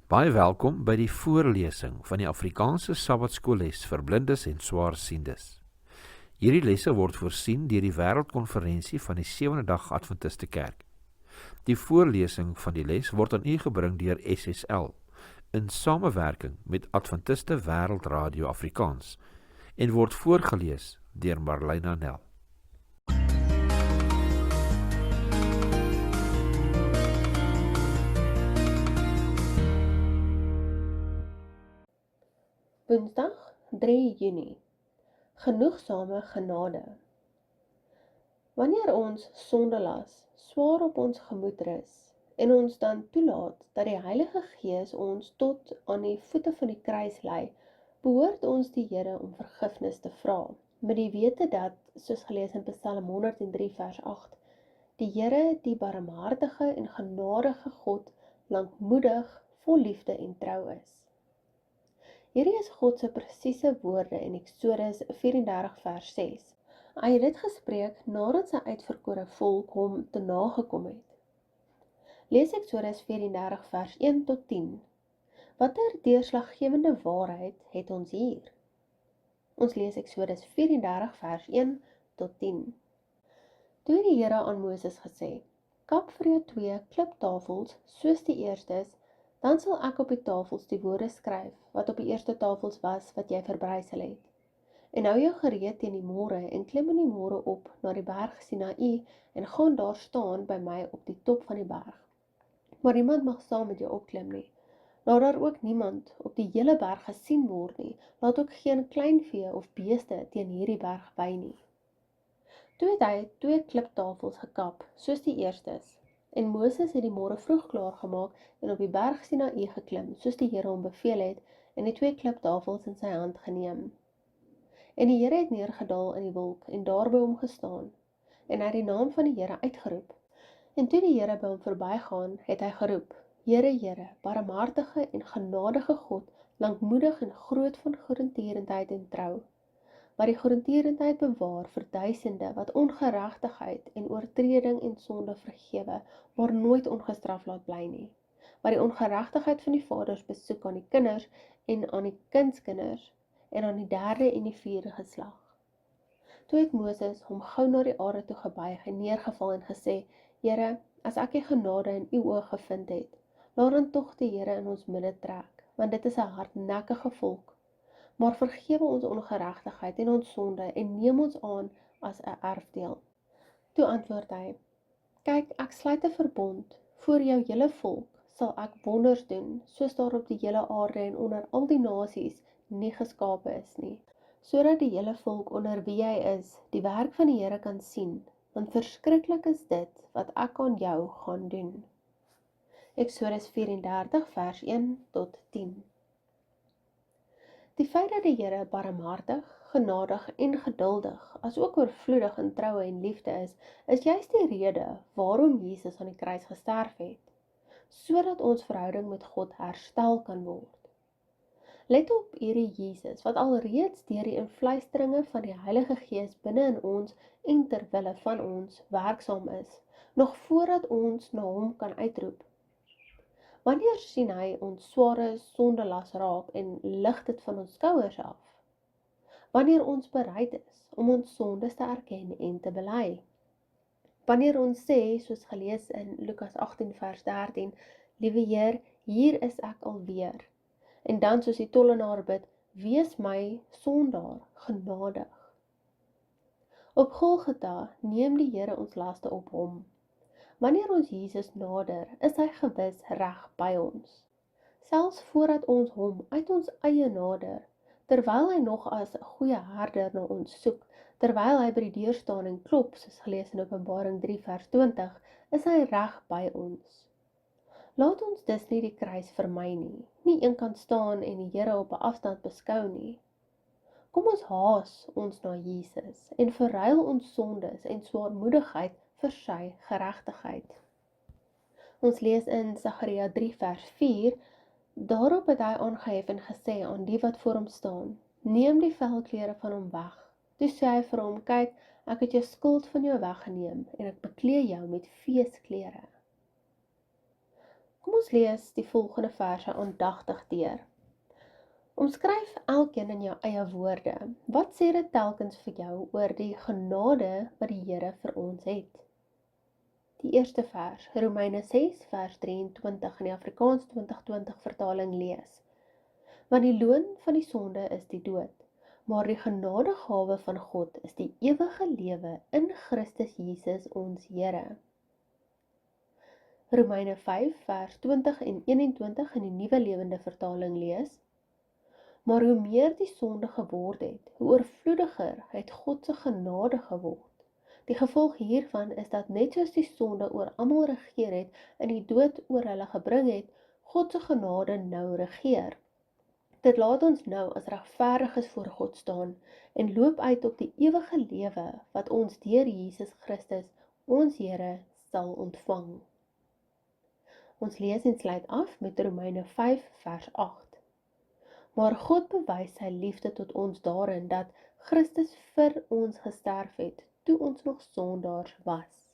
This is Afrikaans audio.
Baie welkom by die voorlesing van die Afrikaanse Sabbatskoolles vir blindes en swaarsiendes. Hierdie lesse word voorsien deur die Wêreldkonferensie van die Sewende Dag Adventiste Kerk. Die voorlesing van die les word aan u gebring deur SSL in samewerking met Adventiste Wêreldradio Afrikaans en word voorgeles deur Marlena Nel. Woensdag 3 Junie. Genoegsame genade. Wanneer ons sondelas swaar op ons gemoed rus en ons dan toelaat dat die Heilige Gees ons tot aan die voete van die kruis lei, behoort ons die Here om vergifnis te vra, met die wete dat, soos gelees in Psalm 103 vers 8, die Here, die barmhartige en genadige God, lankmoedig, vol liefde en trou is. Hierdie is God se presiese woorde in Eksodus 34 vers 6. Hy het dit gespreek nadat sy uitverkore volk hom te nagekom het. Lees Eksodus 34 vers 1 tot 10. Watter deurslaggewende waarheid het ons hier? Ons lees Eksodus 34 vers 1 tot 10. Toe het die Here aan Moses gesê: "Kap vir jou 2 kliptafels soos die eerstes, dan sal ek op die tafels die woorde skryf, wat op die eerste tafels was, wat jy verbrysel het. En hou jou gereed teen die môre, en klim in die môre op na die berg Sinaï, en gaan daar staan by my op die top van die berg. Maar niemand mag saam met jou opklim nie. Laat daar ook niemand op die hele berg gesien word nie, laat ook geen kleinvee of beeste teen hierdie berg by nie." Toe het hy 2 kliptafels gekap, soos die eerstes, en Moses het die môre vroeg klaar gemaak en op die berg Sinaï geklim, soos die Here hom beveel het, en die 2 kliptafels in sy hand geneem. En die Here het neergedaal in die wolk en daar by hom gestaan, en hy het die naam van die Here uitgeroep. En toe die Here by hom verbygaan, het hy geroep: "Here, Here, barmhartige en genadige God, lankmoedig en groot van goedertierendheid en trou, wat die goedertierendheid bewaar vir duisende, wat ongeregtigheid en oortreding en sonde vergewe, maar nooit ongestraf laat bly nie, wat die ongeregtigheid van die vaders besoek aan die kinders en aan die kindskinders, en aan die 3de en die 4de geslag." Toe het Moses hom gou na die aarde toe gebuig en neergeval en gesê: "Here, as ek die genade in u oë gevind het, laat dan tog die Here in ons midde trek, want dit is 'n hardnekkige volk. Maar vergewe ons ongeregtigheid en ons sonde en neem ons aan as 'n erfdeel." Toe antwoord hy: "Kyk, ek sluit 'n verbond, voor jou hele volk sal ek wonders doen, soos daar op die hele aarde en onder al die nasies nie geskape is nie, sodat die hele volk onder wie hy is, die werk van die Here kan sien, want verskriklik is dit wat ek aan jou gaan doen." Eksodus 34 vers 1 tot 10. Die feit dat die Here barmhartig, genadig en geduldig, asook oorvloedig in troue en liefde is juist die rede waarom Jesus aan die kruis gesterf het, sodat ons verhouding met God herstel kan word. Let op hierdie Jesus, wat alreeds deur die invluisteringe van die Heilige Gees binne in ons en ter wille van ons werksaam is, nog voordat ons na hom kan uitroep. Wanneer sien hy ons sware sondelas raak en lig dit van ons skouers af? Wanneer ons bereid is om ons sondes te erken en te bely. Wanneer ons sê, soos gelees in Lukas 18 vers 13, "Liewe Heer, hier is ek alweer." En dan soos die tollenaar bid, "Wees my sondaar genadig." Op Golgotha neem die Here ons laste op hom. Wanneer ons Jesus nader, is hy gewis reg by ons. Selfs voordat ons hom uit ons eie nader, terwyl hy nog as 'n goeie herder na ons soek, terwyl hy by die deur staan en klop, soos gelees in Openbaring 3 vers 20, is hy reg by ons. Laat ons dus nie die kruis vermy nie eenkant staan en die Here op 'n afstand beskou nie. Kom ons haas ons na Jesus en verruil ons sondes en swaarmoedigheid vir sy geregtigheid. Ons lees in Sagaria 3 vers 4, "Daarop het hy aangehef en gesê aan die wat voor hom staan, neem die velklere van hom weg." Toe sê hy vir hom, "Kyk, ek het jou skuld van jou weggeneem en ek beklee jou met feesklere." Kom ons lees die volgende verse aandagtig deur. Omskryf elkeen in jou eie woorde. Wat sê dit telkens vir jou oor die genade wat die Here vir ons het? Die eerste vers, Romeine 6 vers 23 in die Afrikaans 2020 vertaling lees. Want die loon van die sonde is die dood, maar die genadegawe van God is die ewige lewe in Christus Jesus ons Here. Romeine 5 vers 20 en 21 in die Nuwe Lewende Vertaling lees. Maar hoe meer die sonde geword het, hoe oorvloediger het God se genade geword. Die gevolg hiervan is dat net soos die sonde oor almal regeer het en die dood oor hulle gebring het, God se genade nou regeer. Dit laat ons nou as regverdiges voor God staan en loop uit op die ewige lewe wat ons deur Jesus Christus, ons Here, sal ontvang. Ons lees en sluit af met Romeine 5 vers 8. Maar God bewys sy liefde tot ons daarin dat Christus vir ons gesterf het, toe ons nog sondaars was.